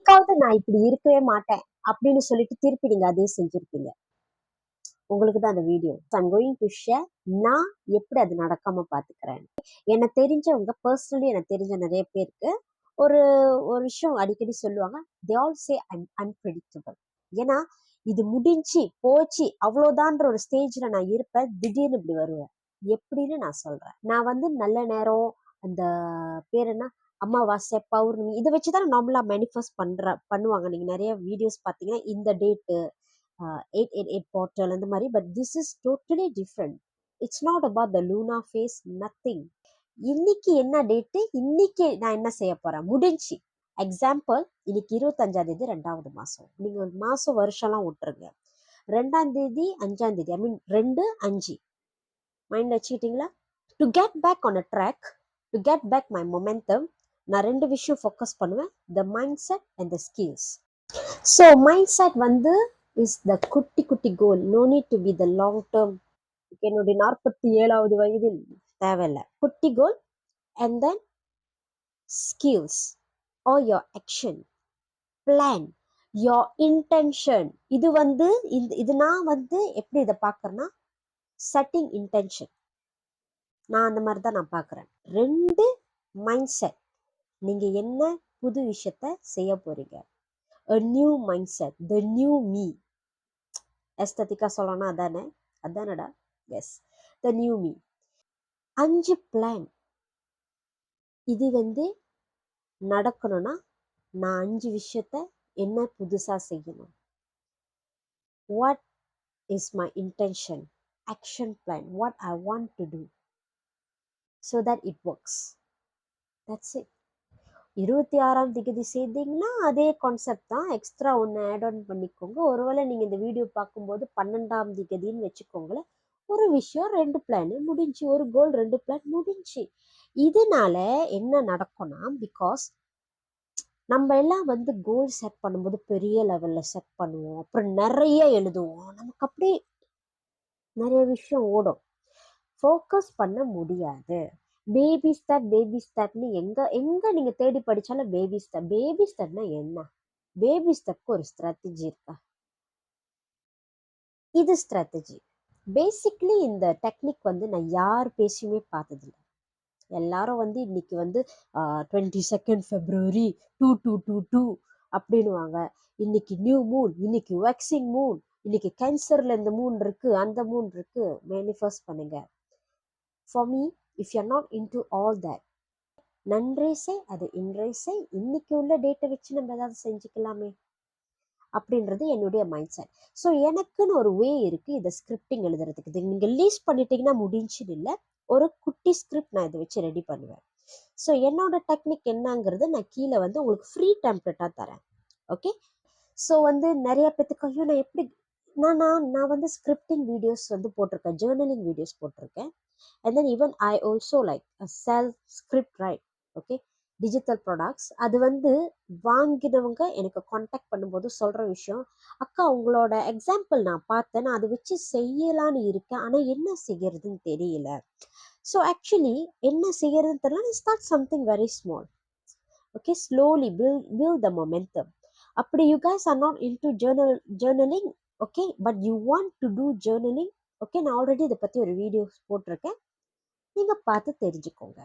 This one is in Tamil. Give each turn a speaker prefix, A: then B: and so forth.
A: என்னைக்காவது நான் இப்படி இருக்கவே மாட்டேன் அப்படின்னு சொல்லிட்டு திருப்பி நீங்க அதே செஞ்சிருப்பீங்க. உங்களுக்கு தான் அந்த video. I'm going to share நான் எப்படி அது நடக்காம பாத்துக்கிறேன். எனக்கு தெரிஞ்சவங்க பர்சனலி எனக்கு தெரிஞ்ச நிறைய பேருக்கு ஒரு ஒரு விஷயம் அடிக்கடி சொல்லுவாங்க. They all say I'm unpredictable. ஏன்னா இது முடிஞ்சு போச்சு அவ்வளவுதான்ற ஒரு ஸ்டேஜ்ல நான் இருப்பேன். திடீர்னு இப்படி வருவேன். எப்படின்னு நான் சொல்றேன். நான் வந்து நல்ல நேரம் அந்த பேர் என்ன அமாவாசை பௌர்ணமி இதை வச்சுதான் நார்மலா மேனிஃபெஸ்ட் பண்ணுவாங்க. நீங்க நிறைய வீடியோஸ் பாத்தீங்கன்னா இந்த டேட்டு 888 portal அந்த மாதிரி. But this is totally different. It's not about the luna phase, nothing. இன்னைக்கு என்ன டேட்டு, இன்னைக்கு நான் என்ன செய்ய போறேன் முடிஞ்சு. எக்ஸாம்பிள், இன்னைக்கு 25ஆம் தேதி 2வது மாசம். நீங்க ஒரு மாசம் வருஷம்லாம் விட்டுருங்க. 2ஆம் தேதி 5ஆம் தேதி, ஐ மீன் 2-5 மைண்ட் வச்சுக்கிட்டீங்களா? To get back on a track, to get back my momentum, நான் 2 விஷயம் ஃபோக்கஸ் பண்ணுவேன். The mindset and the skills. So mindset வந்து இஸ் த குட்டி குட்டி goal. No need to be the long term. என்னுடைய 47வது வயதில் தேவையில்லை. குட்டி goal. And then skills are your action plan, your intention. இது வந்து இது நான் வந்து எப்படி இதை பார்க்கறேன்னா செட்டிங் இன்டென்ஷன். நான் அந்த மாதிரி தான் நான் பார்க்குறேன். 2 மைண்ட் செட். நீங்க என்ன புது விஷயத்த செய்ய போறீங்க. a new mindset, the new me. எஸ்தட்டிக்கா சொல்லணும் அதானே, அதானடா. Yes, the new me. 5 plan. இது வந்து நடக்கணும்னா நான் 5 விஷயத்த என்ன புதுசா செய்யணும். what is my intention, action plan, what I want to do so that it works. That's it. 26ஆம் தேதி செய்தீங்கன்னா அதே கான்செப்ட் தான். எக்ஸ்ட்ரா ஒன்று ஆட் ஆன் பண்ணிக்கோங்க. ஒருவேளை நீங்கள் இந்த வீடியோ பார்க்கும்போது 12ஆம் தேதின்னு வச்சுக்கோங்களேன். ஒரு விஷயம் 2 பிளான் முடிஞ்சு, ஒரு கோல் 2 பிளான் முடிஞ்சு. இதனால என்ன நடக்கும்னா, பிகாஸ் நம்ம எல்லாம் வந்து கோல் செட் பண்ணும்போது பெரிய லெவலில் செட் பண்ணுவோம், அப்புறம் நிறைய எழுதுவோம், நமக்கு அப்படியே நிறைய விஷயம் ஓடும், ஃபோக்கஸ் பண்ண முடியாது. பேபி ஸ்டெப்னு எங்க நீங்க தேடி படிச்சாலும் பேபி ஸ்டெப்னா என்ன? பேபி ஸ்டெப்க்கு ஒரு ஸ்ட்ராட்டஜி இருக்கா? இது ஸ்ட்ராட்டஜி. பேசிக்லி இந்த டெக்னிக் வந்து நான் யார் பேசியுமே பார்த்ததில்லை. எல்லாரும் வந்து இன்னைக்கு வந்து 22 February 2222 அப்படின்னுவாங்க. இன்னைக்கு நியூ மூன், இன்னைக்கு வேக்சிங் மூன், இன்னைக்கு கேன்சர்ல இந்த மூன் இருக்கு, அந்த மூன் இருக்கு, மேனிஃபெஸ்ட் பண்ணுங்க. For me, if you're not into all that, நன்றே செய், அது இன்றே செய், இன்னைக்கு உள்ள டேட்டை வச்சு நம்ம ஏதாவது செஞ்சுக்கலாமே அப்படின்றது என்னுடைய மைண்ட் செட். ஸோ எனக்குன்னு ஒரு வே இருக்கு இதை ஸ்கிரிப்டிங் எழுதுறதுக்கு. இது நீங்க லீஸ் பண்ணிட்டீங்கன்னா முடிஞ்சுன்னு இல்லை, ஒரு குட்டி ஸ்கிரிப்ட் நான் இதை வச்சு ரெடி பண்ணுவேன். ஸோ என்னோட டெக்னிக் என்னங்கிறது நான் கீழே வந்து உங்களுக்கு ஃப்ரீ டெம்ப்ளேட்டாக தரேன். ஓகே. ஸோ வந்து நிறைய பேத்துக்கு ஐயோ நான் எப்படி நான் வந்து ஸ்கிரிப்டிங் வீடியோஸ் வந்து போட்டிருக்கேன், ஜேர்னலிங் வீடியோஸ் போட்டிருக்கேன். And then even I also like a sell script, right? Okay, digital products. அது வந்து வாங்கினவங்க எனக்கு காண்டாக்ட் பண்ணும்போது சொல்கிற விஷயம், அக்கா உங்களோட எக்ஸாம்பிள் நான் பார்த்தேன், நான் அதை வச்சு செய்யலான்னு இருக்கேன், ஆனால் என்ன செய்யறதுன்னு தெரியல. ஸோ ஆக்சுவலி என்ன செய்யறதுன்னு தெரியல, start something very small. Okay, slowly build the momentum. அப்படி you guys are not into journaling, okay, but you want to do journaling, okay, நான் ஆல்ரெடி இதை பற்றி ஒரு வீடியோ போட்டிருக்கேன், நீங்கள் பார்த்து தெரிஞ்சுக்கோங்க.